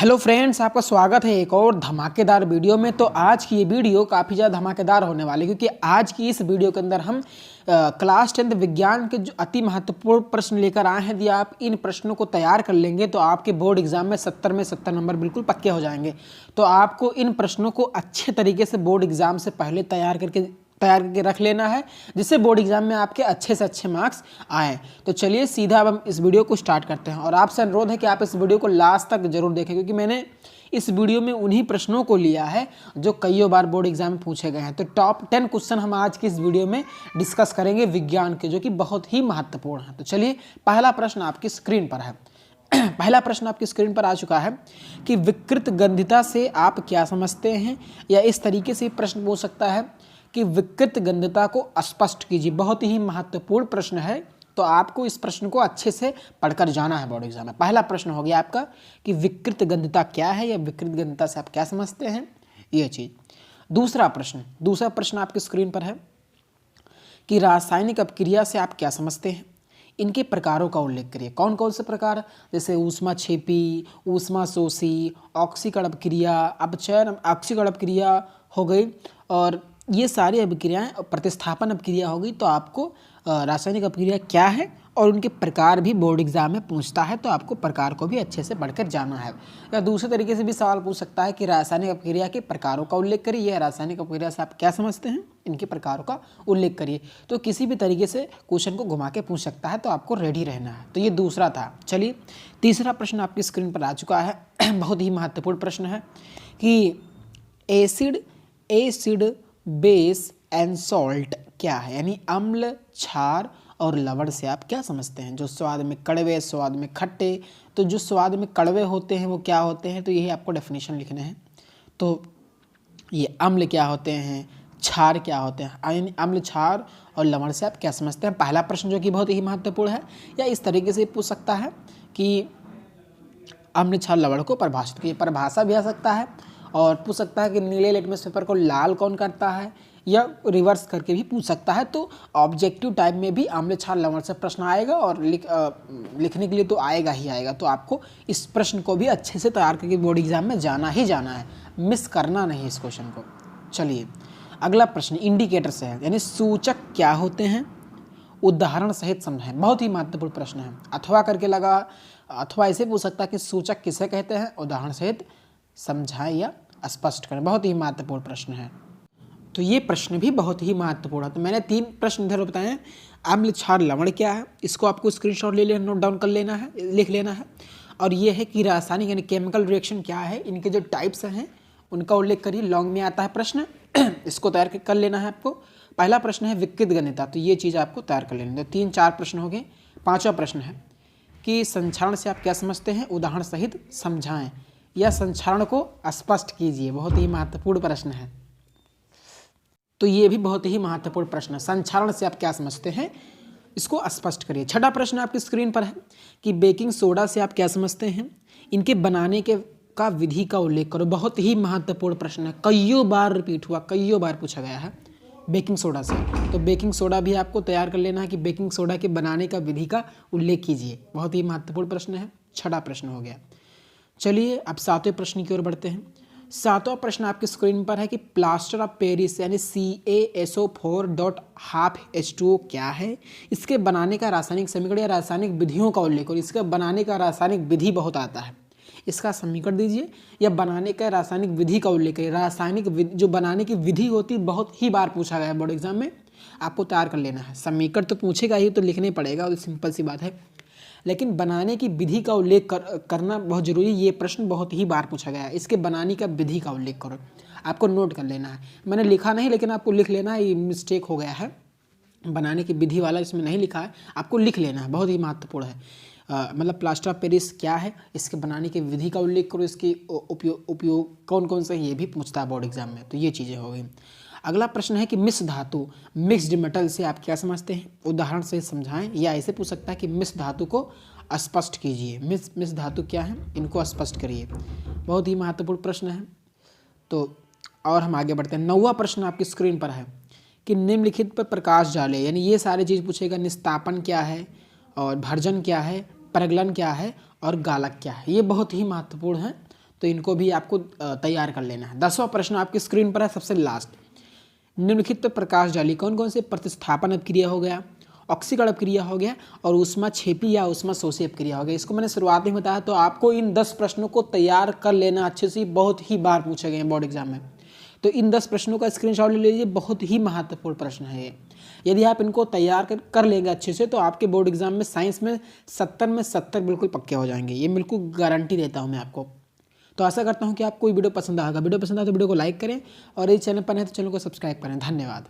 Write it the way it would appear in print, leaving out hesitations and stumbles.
Hello friends, आपका स्वागत है एक और धमाकेदार वीडियो में। तो आज की ये वीडियो काफ़ी ज़्यादा धमाकेदार होने वाली है क्योंकि आज की इस वीडियो के अंदर हम क्लास 10 विज्ञान के जो अति महत्वपूर्ण प्रश्न लेकर आए हैं। यदि आप इन प्रश्नों को तैयार कर लेंगे तो आपके बोर्ड एग्जाम में 70 में 70 नंबर बिल्कुल पक्के हो जाएंगे। तो आपको इन प्रश्नों को अच्छे तरीके से बोर्ड एग्जाम से पहले तैयार करके रख लेना है, जिससे बोर्ड एग्जाम में आपके अच्छे से अच्छे मार्क्स आएँ। तो चलिए सीधा अब हम इस वीडियो को स्टार्ट करते हैं और आपसे अनुरोध है कि आप इस वीडियो को लास्ट तक जरूर देखें, क्योंकि मैंने इस वीडियो में उन्हीं प्रश्नों को लिया है जो कई बार बोर्ड एग्जाम में पूछे गए हैं। तो टॉप 10 क्वेश्चन हम आज की इस वीडियो में डिस्कस करेंगे विज्ञान के, जो कि बहुत ही महत्वपूर्ण है। तो चलिए पहला प्रश्न आपकी स्क्रीन पर है। पहला प्रश्न आपकी स्क्रीन पर आ चुका है कि विकृत गंधिता से आप क्या समझते हैं, या इस तरीके से प्रश्न पूछ सकता है कि विकृत गंधिता को स्पष्ट कीजिए। बहुत ही महत्वपूर्ण प्रश्न है, तो आपको इस प्रश्न को अच्छे से पढ़कर जाना है बोर्ड एग्जाम में। पहला प्रश्न हो गया आपका कि विकृत गंधिता क्या है, या विकृत गंधिता से आप क्या समझते हैं, ये चीज़। दूसरा प्रश्न आपकी स्क्रीन पर है कि रासायनिक अपक्रिया से आप क्या समझते हैं, इनके प्रकारों का उल्लेख करिए। कौन कौन से प्रकार, जैसे ऊष्माक्षेपी, ऊष्माशोषी, ऑक्सीकरण अपक्रिया, अपचयन ऑक्सीकरण अपक्रिया हो गई, और ये सारी अभिक्रियाएं प्रतिस्थापन अपक्रिया होगी। तो आपको रासायनिक अपक्रिया क्या है और उनके प्रकार भी बोर्ड एग्जाम में पूछता है, तो आपको प्रकार को भी अच्छे से पढ़कर जाना है। या दूसरे तरीके से भी सवाल पूछ सकता है कि रासायनिक अपक्रिया के प्रकारों का उल्लेख करिए, या रासायनिक अपक्रिया से आप क्या समझते हैं, इनके प्रकारों का उल्लेख करिए। तो किसी भी तरीके से क्वेश्चन को घुमा के पूछ सकता है, तो आपको रेडी रहना है। तो ये दूसरा था। चलिए तीसरा प्रश्न आपकी स्क्रीन पर आ चुका है। बहुत ही महत्वपूर्ण प्रश्न है कि एसिड बेस एंड सॉल्ट क्या है, यानी अम्ल, क्षार और लवण से आप क्या समझते हैं। जो स्वाद में कड़वे, स्वाद में खट्टे, तो जो स्वाद में कड़वे होते हैं वो क्या होते हैं, तो यही आपको डेफिनेशन लिखने हैं। तो ये अम्ल क्या होते हैं, क्षार क्या होते हैं, यानी अम्ल, क्षार और लवण से आप क्या समझते हैं। पहला प्रश्न जो कि बहुत ही महत्वपूर्ण है, या इस तरीके से पूछ सकता है कि अम्ल, क्षार, लवण को परिभाषित कीजिए। परिभाषा भी आ सकता है, और पूछ सकता है कि नीले लिटमस पेपर को लाल कौन करता है, या रिवर्स करके भी पूछ सकता है। तो ऑब्जेक्टिव टाइप में भी अम्ल, क्षार, लवण से प्रश्न आएगा, और लिखने के लिए तो आएगा ही आएगा। तो आपको इस प्रश्न को भी अच्छे से तैयार करके बोर्ड एग्जाम में जाना ही जाना है, मिस करना नहीं इस क्वेश्चन को। चलिए अगला प्रश्न इंडिकेटर से है, यानी सूचक क्या होते हैं, उदाहरण सहित समझाएं। बहुत ही महत्वपूर्ण प्रश्न है। अथवा करके लगा, अथवा ऐसे पूछ सकता है कि सूचक किसे कहते हैं, उदाहरण सहित समझाएं या स्पष्ट करें। बहुत ही महत्वपूर्ण प्रश्न है। तो ये प्रश्न भी बहुत ही महत्वपूर्ण है। तो मैंने 3 प्रश्न इधर बताए हैं। अम्ल, क्षार, लवण क्या है, इसको आपको स्क्रीनशॉट ले लेना, नोट डाउन कर लेना है, लिख लेना है। और ये है कि रासायनिक यानी केमिकल रिएक्शन क्या है, इनके जो टाइप्स हैं उनका उल्लेख करिए। लॉन्ग में आता है प्रश्न, इसको तैयार कर लेना है आपको। पहला प्रश्न है विकृत गंधिता, तो ये चीज़ आपको तैयार कर लेनी है। 3-4 प्रश्न हो गए। 5वां प्रश्न है कि संक्षारण से आप क्या समझते हैं, उदाहरण सहित समझाएं या संक्षारण को स्पष्ट कीजिए। बहुत ही महत्वपूर्ण प्रश्न है। तो ये भी बहुत ही महत्वपूर्ण प्रश्न है। संक्षारण से आप क्या समझते हैं, इसको स्पष्ट करिए। 6वां प्रश्न आपकी स्क्रीन पर है कि बेकिंग सोडा से आप क्या समझते हैं, इनके बनाने के का विधि का उल्लेख करो। बहुत ही महत्वपूर्ण प्रश्न है, कईयों बार रिपीट हुआ, कईयों बार पूछा गया है बेकिंग सोडा से। तो बेकिंग सोडा भी आपको तैयार कर लेना है कि बेकिंग सोडा के बनाने का विधि का उल्लेख कीजिए। बहुत ही महत्वपूर्ण प्रश्न है। 6वां प्रश्न हो गया। चलिए अब 7वें प्रश्न की ओर बढ़ते हैं। 7वां प्रश्न आपकी स्क्रीन पर है कि प्लास्टर ऑफ पेरिस यानी CaSO4.12H2O क्या है, इसके बनाने का रासायनिक समीकरण या रासायनिक विधियों का उल्लेख करो। इसके बनाने का रासायनिक विधि बहुत आता है, इसका समीकरण दीजिए या बनाने का रासायनिक विधि का उल्लेख करिए। रासायनिक जो बनाने की विधि होती है बहुत ही बार पूछा गया है बोर्ड एग्जाम में, आपको तैयार कर लेना है। समीकरण तो पूछेगा ही, तो लिखने पड़ेगा, और सिंपल सी बात है, लेकिन बनाने की विधि का उल्लेख करना बहुत जरूरी है। ये प्रश्न बहुत ही बार पूछा गया है। इसके बनाने का विधि का उल्लेख करो, आपको नोट कर लेना है। मैंने लिखा नहीं, लेकिन आपको लिख लेना है, ये मिस्टेक हो गया है। बनाने की विधि वाला इसमें नहीं लिखा है, आपको लिख लेना है, बहुत ही महत्वपूर्ण है। मतलब प्लास्टर ऑफ पेरिस क्या है, इसके बनाने की विधि का उल्लेख करो, इसकी उपयोग कौन कौन से, ये भी पूछता है बोर्ड एग्जाम में। तो ये चीज़ें हो गई। अगला प्रश्न है कि मिश्र धातु, मिक्स्ड मेटल से आप क्या समझते हैं, उदाहरण से समझाएं, या ऐसे पूछ सकता है कि मिश्र धातु को स्पष्ट कीजिए। मिश्र धातु क्या है, इनको स्पष्ट करिए। बहुत ही महत्वपूर्ण प्रश्न है। तो और हम आगे बढ़ते हैं। 9वां प्रश्न आपकी स्क्रीन पर है कि निम्नलिखित पर प्रकाश डाले, यानी ये सारी चीज़ पूछेगा। निस्तापन क्या है, और भर्जन क्या है, प्रगलन क्या है, और गालक क्या है। ये बहुत ही महत्वपूर्ण है। तो इनको भी आपको तैयार कर लेना है। 10वां प्रश्न आपकी स्क्रीन पर है, सबसे लास्ट। निम्नलिखित पर प्रकाश डाली, कौन कौन से प्रतिस्थापन अपक्रिया हो गया, ऑक्सीकरण अपक्रिया हो गया और ऊष्माक्षेपी या ऊष्माशोषी अपक्रिया हो गया। इसको मैंने शुरुआत में बताया, तो आपको इन 10 प्रश्नों को तैयार कर लेना अच्छे से, बहुत ही बार पूछे गए हैं बोर्ड एग्जाम में। तो इन 10 प्रश्नों का स्क्रीनशॉट ले लीजिए, बहुत ही महत्वपूर्ण प्रश्न है ये। यदि आप इनको तैयार कर लेंगे अच्छे से, तो आपके बोर्ड एग्जाम में साइंस में 70 में 70 बिल्कुल पक्के हो जाएंगे, ये बिल्कुल गारंटी देता हूँ मैं आपको। तो आशा करता हूँ कि आपको वीडियो पसंद आएगा। वीडियो पसंद आए तो वीडियो को लाइक करें और इस चैनल पर नहीं तो चैनल को सब्सक्राइब करें। धन्यवाद।